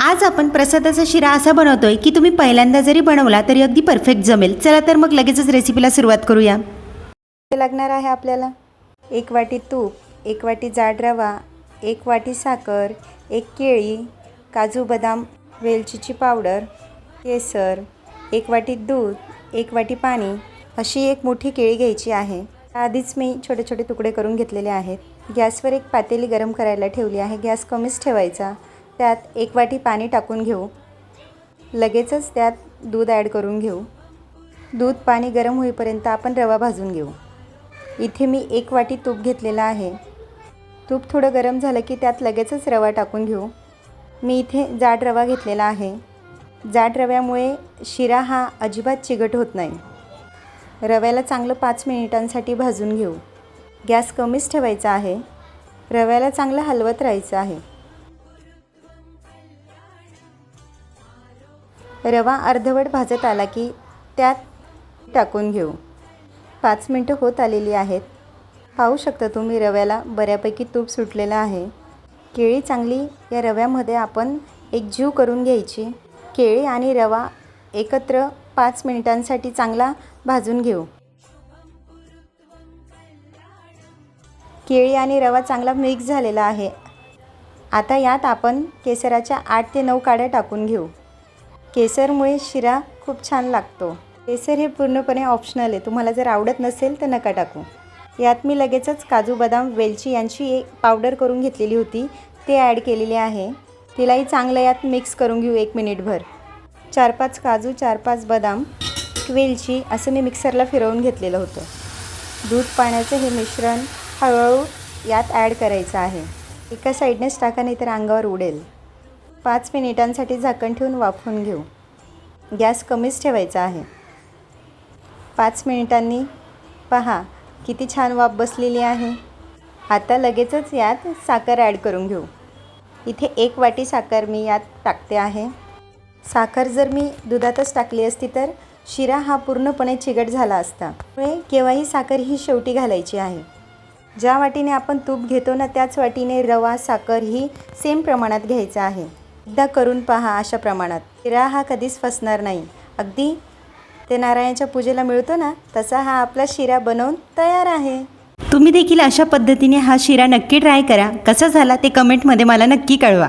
आज आपण प्रसादाचा शिरा असा बनवतोय की तुम्ही पहिल्यांदा जरी बनवला तरी अगदी परफेक्ट जमेल। चला तर मग लगेचच रेसिपीला सुरुवात करूया। लागणार आहे आपल्याला 1 वाटी तूप, 1 वाटी जाड रवा, 1 वाटी साखर, 1 केळी, काजू बदाम, वेलचीची पावडर, केसर, 1 वाटी दूध, 1 वाटी पाणी, अशी 1 मोठी केळी घ्यायची आहे। आधीच मी छोटे छोटे तुकडे करून घेतलेले आहेत। गॅसवर एक पातेली गरम करायला ठेवली आहे। गॅस कमीच ठेवायचा। त्यात 1 वाटी पाणी टाकून घेऊ। लगेचच त्यात दूध ॲड करून घेऊ। दूध पाणी गरम होईपर्यंत आपण रवा भाजून घेऊ। इथे मी 1 वाटी तूप घेतलेला आहे। तूप थोडं गरम झालं की त्यात लगेचच रवा टाकून घेऊ। मी इथे जाड रवा घेतलेला आहे। जाड रव्यामुळे शिरा हा अजिबात चिकट होत नाही। रव्याला चांगलं 5 मिनिटांसाठी भाजून घेऊ। गॅस कमीच ठेवायचा आहे। रव्याला चांगलं हलवत राहायचं आहे। रवा अर्धवट भाजत आला की त्यात टाकून घेऊ। 5 मिनिटं होत आलेली आहेत। पाहू शकता तुम्ही रव्याला बऱ्यापैकी तूप सुटलेलं आहे। केळी चांगली या रव्यामध्ये आपण एकजीव करून घ्यायची। केळी आणि रवा एकत्र 5 मिनिटांसाठी चांगला भाजून घेऊ। केळी आणि रवा चांगला मिक्स झालेला आहे। आता यात आपण केसराच्या 8 ते 9 काड्या टाकून घेऊ। केसरमुळे शिरा खूप छान लागतो। केसर हे पूर्णपणे ऑप्शनल आहे। तुम्हाला जर आवडत नसेल तर नका टाकू। यात मी लगेचच काजू बदाम वेलची यांची एक पावडर करून घेतलेली होती ते ॲड केलेली आहे। तिलाही चांगलं यात मिक्स करून घेऊ 1 मिनिटभर। 4-5 काजू, 4-5 बदाम, वेलची असं मी मिक्सरला फिरवून घेतलेलं होतं। दूध पाण्याचं हे मिश्रण हळूहळू यात ॲड करायचं आहे। एका साईडनेच टाका नाही तर अंगावर उडेल। 5 मिनिटांसाठी झाकण ठेवून वाफवून घेऊ। गॅस कमीच ठेवायचा आहे। 5 मिनिटांनी पहा किती छान वाफ बसलेली आहे। आता लगेचच यात साखर ॲड करून घेऊ। इथे 1 वाटी साखर मी यात टाकते आहे। साखर जर मी दुधातच टाकली असती तर शिरा हा पूर्णपणे चिकट झाला असता। त्यामुळे केव्हाही साखर ही शेवटी घालायची आहे। ज्या वाटीने आपण तूप घेतो ना त्याच वाटीने रवा, साखर ही सेम प्रमाणात घ्यायचं आहे। एकदा करून पहा अशा प्रमाणात। शिरा हा कधीच फसणार नाही। अगदी ते नारायणाच्या पूजेला मिळतो ना तसा हा आपला शिरा बनवून तयार आहे। तुम्ही देखील अशा पद्धतीने हा शिरा नक्की ट्राय करा। कसा झाला ते कमेंटमध्ये मला नक्की कळवा।